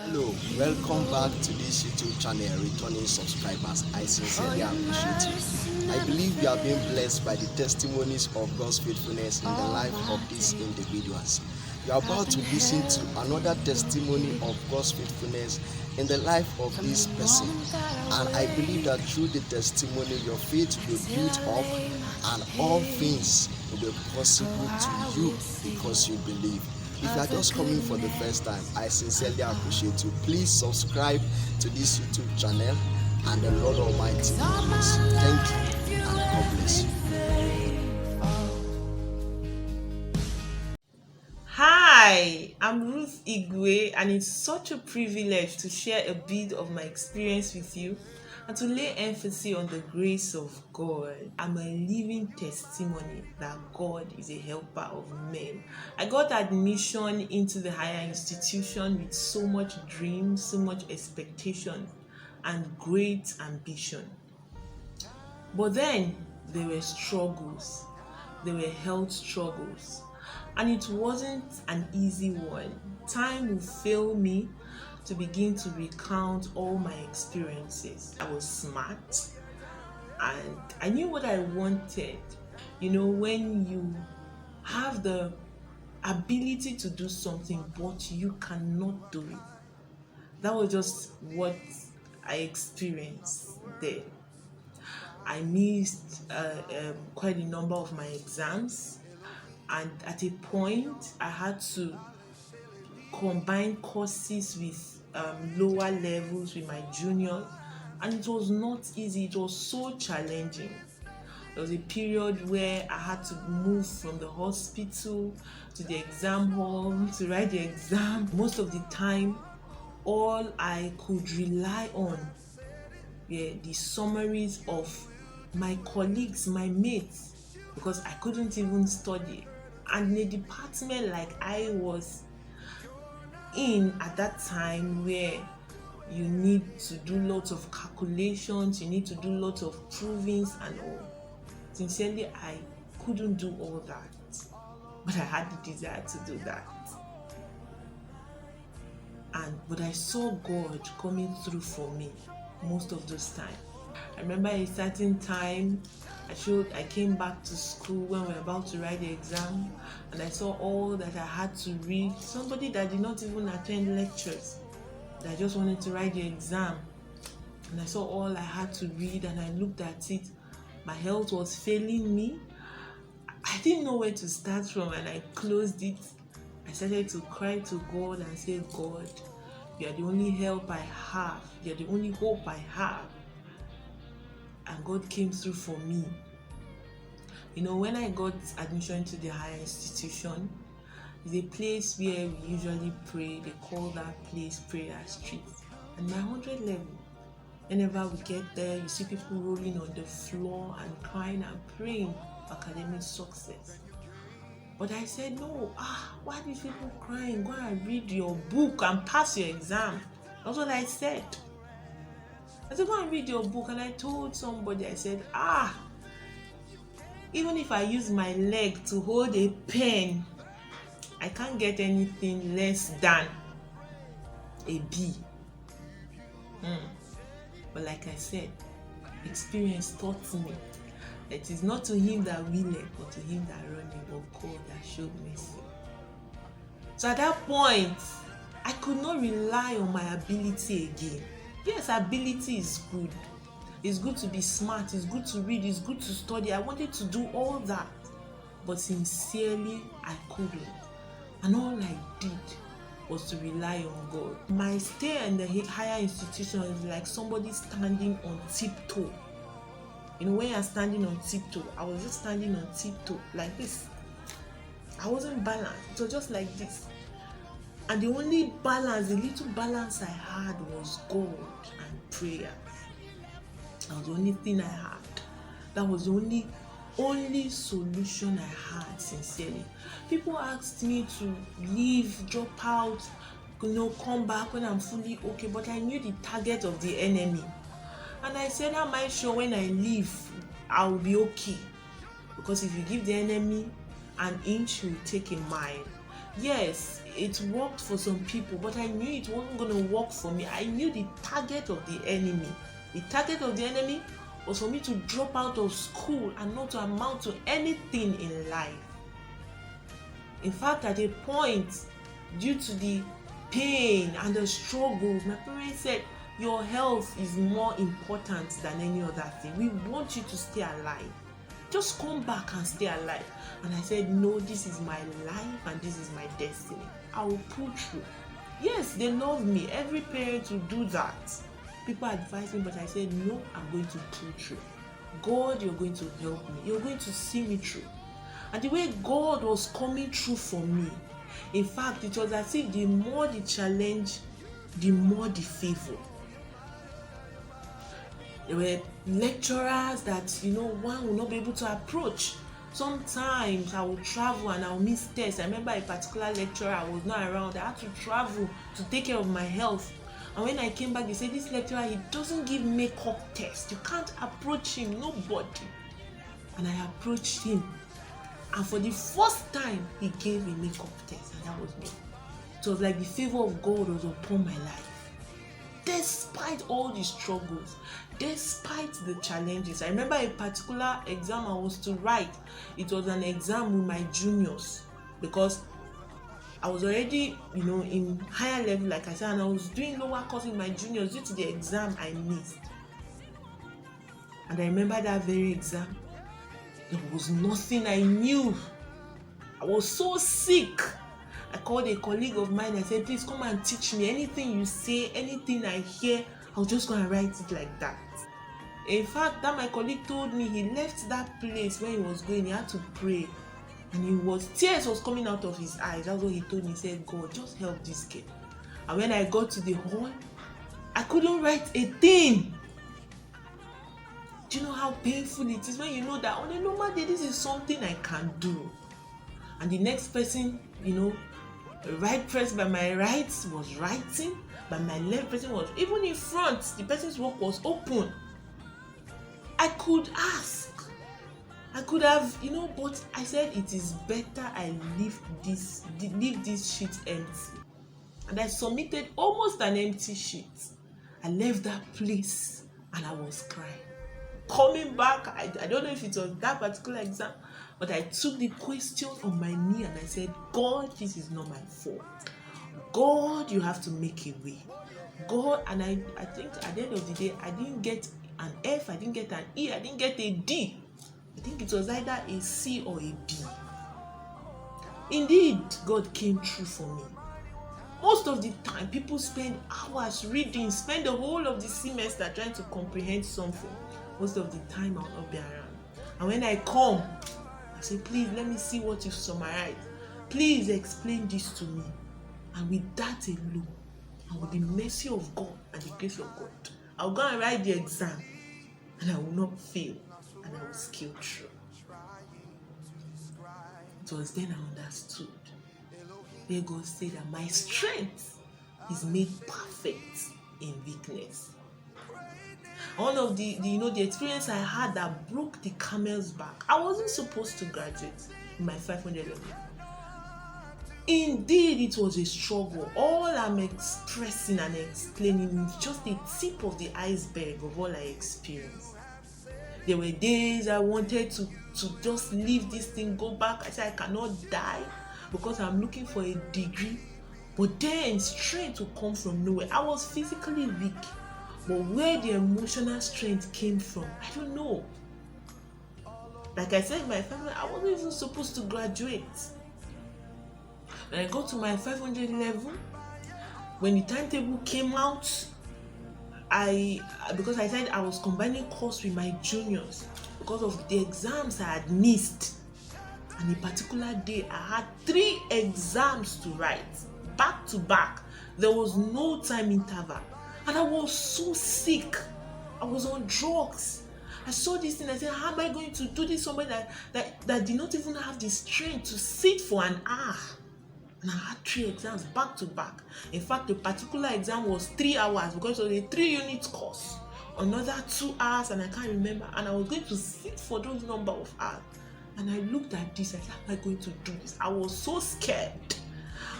Hello, welcome back to this YouTube channel, returning subscribers. I sincerely appreciate you. I believe you are being blessed by the testimonies of God's faithfulness in the life of these individuals. You are about to listen to another testimony of God's faithfulness in the life of this person. And I believe that through the testimony, your faith will be built up and all things will be possible to you because you believe. If you are just coming for the first time, I sincerely appreciate you. Please subscribe to this YouTube channel and the Lord Almighty will bless you. Thank you and God bless you. Hi, I'm Ruth Igwe, and it's such a privilege to share a bit of my experience with you and to lay emphasis on the grace of God. I'm a living testimony that God is a helper of men. I got admission into the higher institution with so much dream, so much expectation, and great ambition. But then there were struggles, there were health struggles, and it wasn't an easy one. Time will fail me to begin to recount all my experiences. I was smart and I knew what I wanted. When you have the ability to do something but you cannot do it. That was just what I experienced then. I missed quite a number of my exams, and at a point, I had to combine courses with lower levels with my junior, and it was not easy. It was so challenging. There was a period where I had to move from the hospital to the exam hall to write the exam. Most of the time, all I could rely on were the summaries of my colleagues, my mates, because I couldn't even study. And in a department like I was in at that time, where you need to do lots of calculations, you need to do lots of provings and all. Sincerely, I couldn't do all that, but I had the desire to do that. But I saw God coming through for me most of those times. I remember a certain time I came back to school when we were about to write the exam, and I saw all that I had to read. Somebody that did not even attend lectures, that just wanted to write the exam. And I saw all I had to read, and I looked at it. My health was failing me. I didn't know where to start from, and I closed it. I started to cry to God and say, God, you are the only help I have. You are the only hope I have. And God came through for me. When I got admission to the higher institution, it's a place where we usually pray. They call that place Prayer Street. And my 100 level, whenever we get there, you see people rolling on the floor and crying and praying for academic success. But I said, no, why are these people crying? Go and read your book and pass your exam. That's what I said. I said, go and read your book. And I told somebody, I said, even if I use my leg to hold a pen, I can't get anything less than a B. But like I said, experience taught me that it is not to him that willeth, but to him that runneth, but God that showed mercy. So at that point, I could not rely on my ability again. Yes, ability is good. It's good to be smart, it's good to read, it's good to study. I wanted to do all that, but sincerely, I couldn't. And all I did was to rely on God. My stay in the higher institution is like somebody standing on tiptoe. When you're standing on tiptoe, I was just standing on tiptoe like this. I wasn't balanced. It was just like this. And the only balance, the little balance I had was God and prayer. That was the only thing I had. That was the only solution I had, sincerely. People asked me to leave, drop out, come back when I'm fully okay, but I knew the target of the enemy. And I said, how am I sure when I leave, I'll be okay? Because if you give the enemy an inch, he'll take a mile. Yes, it worked for some people, but I knew it wasn't going to work for me. I knew the target of the enemy. The target of the enemy was for me to drop out of school and not to amount to anything in life. In fact, at a point, due to the pain and the struggles, my parents said, your health is more important than any other thing. We want you to stay alive. Just come back and stay alive. And I said, no, this is my life and this is my destiny. I will pull through. Yes, they love me. Every parent will do that. People advise me, but I said, no, I'm going to pull through. God, you're going to help me. You're going to see me through. And the way God was coming through for me, in fact, it was as if the more the challenge, the more the favor. There were lecturers that, one will not be able to approach. Sometimes I will travel and I will miss tests. I remember a particular lecturer was not around. I had to travel to take care of my health. And when I came back, they said, this lecturer, he doesn't give makeup tests. You can't approach him, nobody. And I approached him. And for the first time, he gave a makeup test, and that was me. It was like the favor of God was upon my life. Despite all the struggles, despite the challenges. I remember a particular exam I was to write. It was an exam with my juniors because I was already, in higher level, like I said, and I was doing lower course with my juniors due to the exam I missed. And I remember that very exam. There was nothing I knew. I was so sick. I called a colleague of mine. I said, please come and teach me. Anything you say, anything I hear, I'll just go and write it like that. In fact, that my colleague told me he left that place when he was going. He had to pray. And tears was coming out of his eyes. That's what he told me. He said, God, just help this kid. And when I got to the hall, I couldn't write a thing. Do you know how painful it is when you know that on a normal day, this is something I can do? And the next person, right person by my right was writing, by my left person was, even in front, the person's work was open. I could ask. I could have, but I said it is better I leave this sheet empty. And I submitted almost an empty sheet. I left that place and I was crying. Coming back, I don't know if it was that particular exam, but I took the question on my knee and I said, God, this is not my fault. God, you have to make a way. God, and I think at the end of the day, I didn't get an F, I didn't get an E, I didn't get a D. I think it was either a C or a B. Indeed, God came through for me. Most of the time, people spend hours reading, spend the whole of the semester trying to comprehend something. Most of the time, I'll not be around. And when I come, I say, please, let me see what you've summarized. Please explain this to me. And with that alone, and with the mercy of God and the grace of God, I'll go and write the exam. And I will not fail. And I will scale through. It was then I understood. Where God said that my strength is made perfect in weakness. One of the experience I had that broke the camel's back. I wasn't supposed to graduate in my 500 level. Indeed, it was a struggle. All I'm expressing and explaining is just the tip of the iceberg of all I experienced. There were days I wanted to just leave this thing, go back. I said I cannot die because I'm looking for a degree. But then strength will come from nowhere. I was physically weak. But where the emotional strength came from, I don't know. Like I said, my family, I wasn't even supposed to graduate. When I got to my 500 level, when the timetable came out, because I said I was combining course with my juniors because of the exams I had missed. And a particular day, I had 3 exams to write, back to back. There was no time interval. And I was so sick. I was on drugs. I saw this thing. I said, how am I going to do this? Somebody that did not even have the strength to sit for an hour. And I had 3 exams back to back. In fact, the particular exam was 3 hours because it was a 3-unit course. Another 2 hours, and I can't remember. And I was going to sit for those number of hours. And I looked at this. I said, how am I going to do this? I was so scared.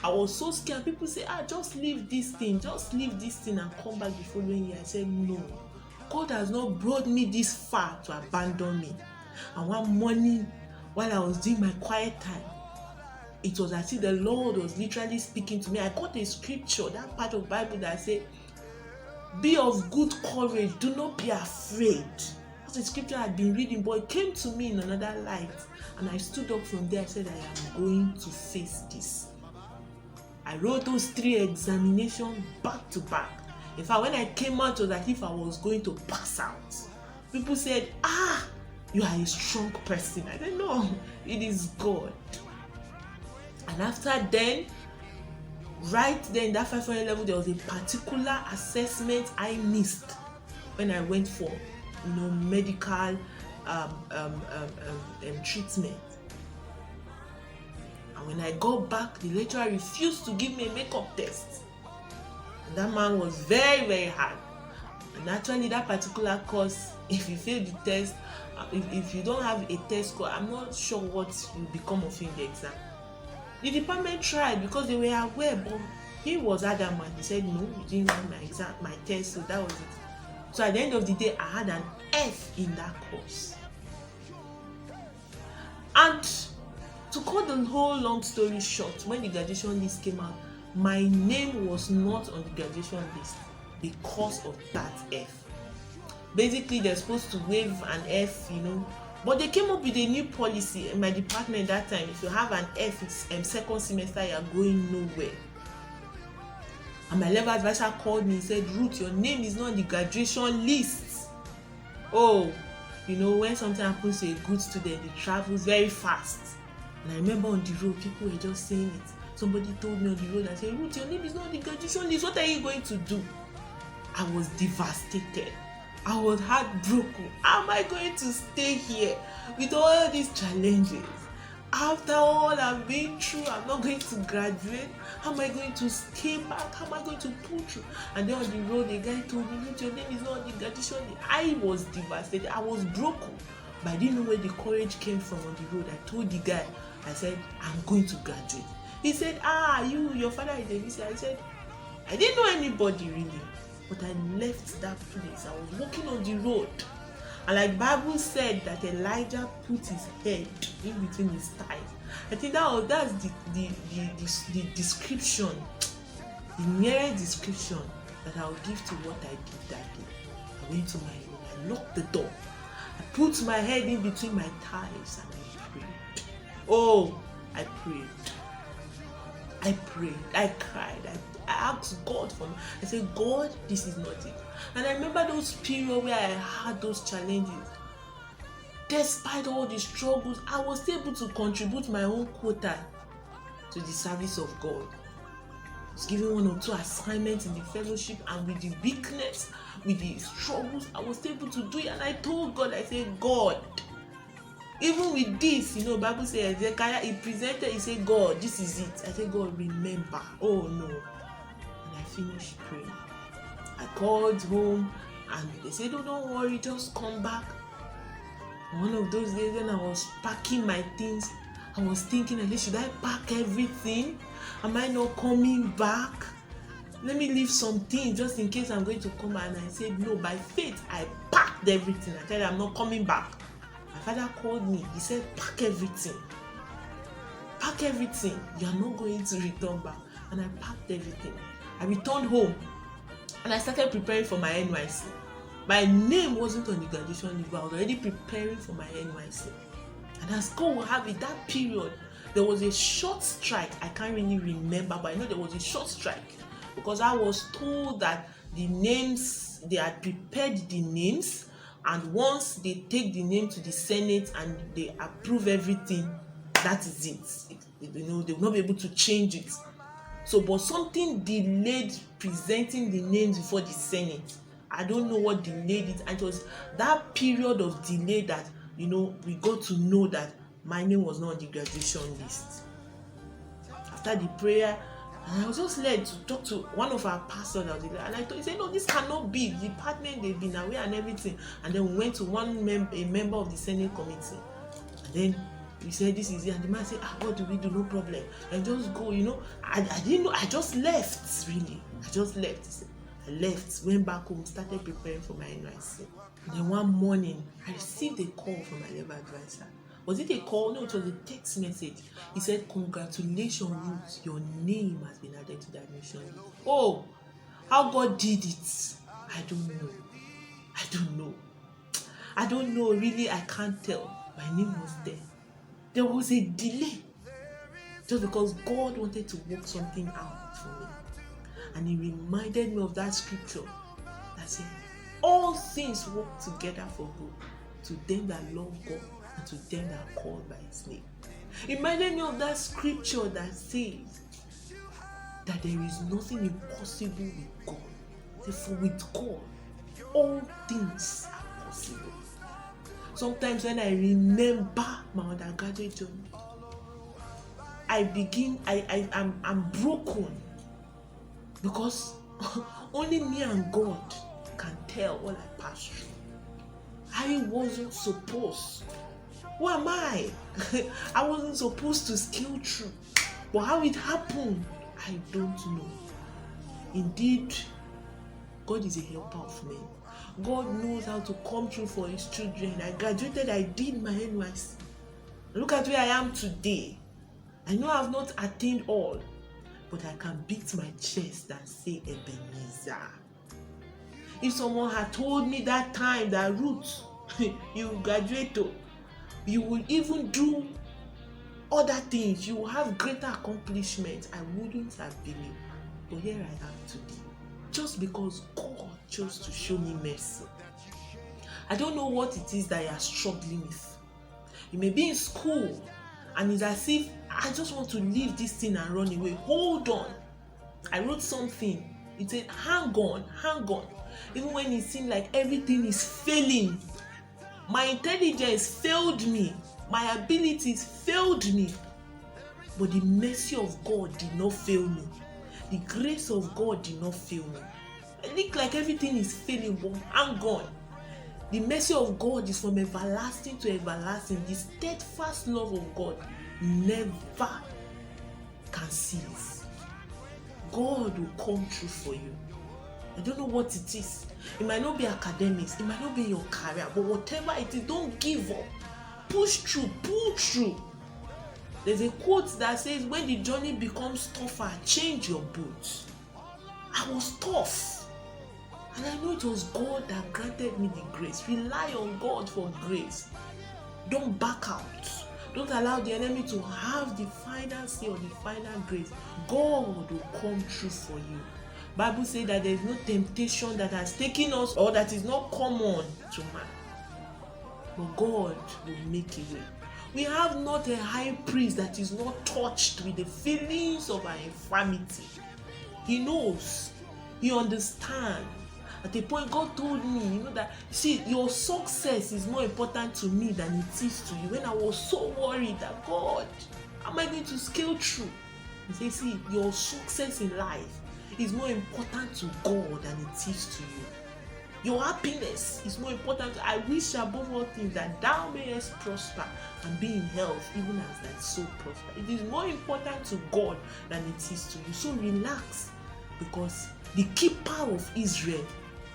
I was so scared. People say, just leave this thing and come back the following year. I said, no, God has not brought me this far to abandon me. And one morning, while I was doing my quiet time, it was as if the Lord was literally speaking to me. I got a scripture, that part of the Bible that said, be of good courage, do not be afraid. That's a scripture I had been reading, but it came to me in another light. And I stood up from there. I said, I am going to face this. I wrote those 3 examinations back to back. In fact, when I came out, it was as if I was going to pass out. People said, you are a strong person. I said, no, it is God. And after then, right then, that 500 level, there was a particular assessment I missed when I went for, medical treatment. And when I got back, the lecturer refused to give me a makeup test. And that man was very, very hard. And actually, that particular course, if you fail the test, if you don't have a test score, I'm not sure what will become of you in the exam. The department tried because they were aware, but he was adamant. He said, no, you didn't want my test, so that was it. So at the end of the day, I had an F in that course. And to cut the whole long story short, when the graduation list came out, my name was not on the graduation list because of that F. Basically, they're supposed to waive an F, but they came up with a new policy in my department that time. If you have an F, it's second semester, you're going nowhere. And my level advisor called me and said, Ruth, your name is not on the graduation list. Oh, when something happens to a good student, it travels very fast. And I remember on the road, people were just saying it. Somebody told me on the road and said, Ruth, your name is not on the graduation list. What are you going to do? I was devastated. I was heartbroken. How am I going to stay here with all these challenges? After all I've been through, I'm not going to graduate. How am I going to stay back? How am I going to pull through? And then on the road, the guy told me, your name is not on the graduation. I was devastated. I was broken. But I didn't know where the courage came from on the road. I told the guy, I said, I'm going to graduate. He said, your father is a VC. I said, I didn't know anybody really. But I left that place. I was walking on the road. And like Bible said that Elijah put his head in between his thighs. I think that's the description, the nearest description that I'll give to what I did that day. I went to my room, I locked the door, I put my head in between my thighs and I prayed. Oh, I prayed. I cried. I asked God for me. I said, God, this is not it. And I remember those periods where I had those challenges. Despite all the struggles, I was able to contribute my own quota to the service of God. I was given 1 or 2 assignments in the fellowship, and with the weakness, with the struggles, I was able to do it. And I told God, I said, God, even with this, Bible says, Hezekiah, he said, God, this is it. I said, God, remember. Oh no. And I finished praying. I called home and they said, oh, don't worry, just come back. One of those days when I was packing my things, I was thinking, should I pack everything? Am I not coming back? Let me leave some things just in case I'm going to come back. And I said, no, by faith, I packed everything. I said, I'm not coming back. My father called me. He said, pack everything. Pack everything. You are not going to return back. And I packed everything. I returned home. And I started preparing for my NYC. My name wasn't on the graduation list, but I was already preparing for my NYC. And as God will have it, that period, there was a short strike. I can't really remember, but I know there was a short strike. Because I was told that the names, they had prepared the names, and once they take the name to the Senate and they approve everything, that is it. They will not be able to change it. So, but something delayed presenting the names before the Senate. I don't know what delayed it. And it was that period of delay that, we got to know that my name was not on the graduation list. After the prayer, I was just led to talk to one of our pastors out there. And he said, no, this cannot be. The department, they've been aware and everything. And then we went to a member of the Senate committee. And then We said this is it, and the man said, what do we do? No problem. And just go, I didn't know, I just left, really. I just left. I left, went back home, started preparing for my NYC. Then one morning, I received a call from my level advisor. Was it a call? No, it was a text message. He said, congratulations, Ruth, your name has been added to the admission list. Oh, how God did it, I don't know. I don't know, really, I can't tell. My name was there. There was a delay. Just because God wanted to work something out for me. And he reminded me of that scripture that said, all things work together for good to them that love God and to them that are called by his name. He reminded me of that scripture that says that there is nothing impossible with God. For with God, all things are possible. Sometimes when I remember my undergraduate journey, I'm broken, because only me and God can tell what I passed through. I wasn't supposed. Who am I? I wasn't supposed to scale through. But how it happened, I don't know. Indeed, God is a helper of men. God knows how to come through for his children. I graduated, I did my NYC. Look at where I am today. I know I have not attained all, but I can beat my chest and say Ebenezer. If someone had told me that time that Ruth, you will graduate, you will even do other things, you will have greater accomplishments, I wouldn't have believed. But here I am today, just because God chose to show me mercy. I don't know what it is that you are struggling with. You may be in school and it's as if I just want to leave this thing and run away. Hold on. I wrote something. It said, hang on. Even when it seemed like everything is failing. My intelligence failed me. My abilities failed me. But the mercy of God did not fail me. The grace of God did not fail me. It looked like everything is failing, but hang on. The mercy of God is from everlasting to everlasting. The steadfast love of God never can cease. God will come through for you. I don't know what it is. It might not be academics, it might not be your career, but whatever it is, don't give up. Push through, pull through. There's a quote that says, when the journey becomes tougher, change your boots. I was tough. And I know it was God that granted me the grace. Rely on God for grace. Don't back out. Don't allow the enemy to have the final say or the final grace. God will come through for you. Bible says that there is no temptation that has taken us or that is not common to man. But God will make a way. We have not a high priest that is not touched with the feelings of our infirmity. He knows. He understands. At a point, God told me, that, see, your success is more important to me than it is to you. When I was so worried that, God, how am I going to scale through? He said, see, your success in life is more important to God than it is to you. Your happiness is more important. I wish above all things that thou mayest prosper and be in health, even as thy soul prosper. It is more important to God than it is to you. So relax, because the keeper of Israel,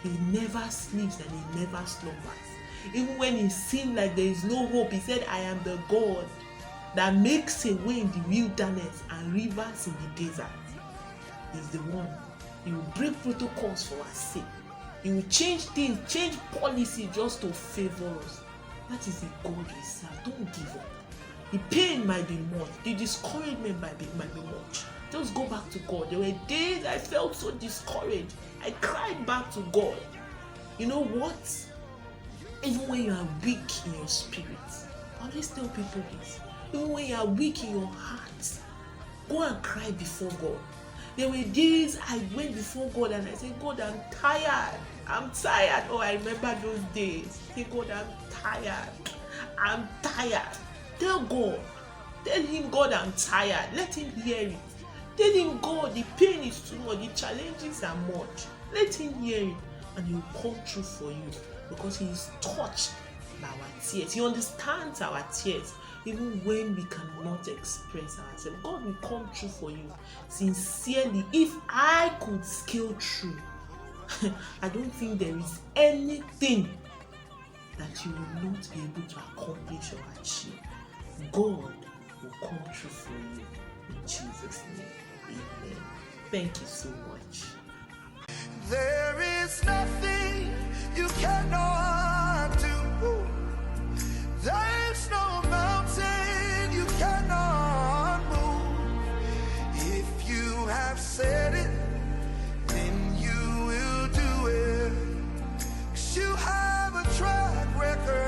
he never sleeps and he never slumbers. Even when it seemed like there is no hope, he said, I am the God that makes a way in the wilderness and rivers in the desert. He's the one. He will break protocols for our sake. He will change things, change policy just to favor us. That is the God we serve. Don't give up. The pain might be much. The discouragement might be much. Just go back to God. There were days I felt so discouraged. I cried back to God. You know what? Even when you are weak in your spirit, I always tell people this. Even when you are weak in your heart, go and cry before God. There were days I went before God and I said, God, I'm tired. Oh, I remember those days. I said, God, I'm tired. Tell God. Tell him, God, I'm tired. Let him hear it. Tell him, God, the pain is too much. The challenges are much. Let him hear it. And he will come through for you, because he is touched by our tears. He understands our tears. even when we cannot express ourselves. God will come through for you sincerely. If I could scale through, I don't think there is anything that you will not be able to accomplish or achieve. God will come through for you in Jesus' name. Amen. Thank you so much. There is nothing you cannot do. There's no mountain you cannot move. If you have said it, then you will do it. 'Cause you have a track record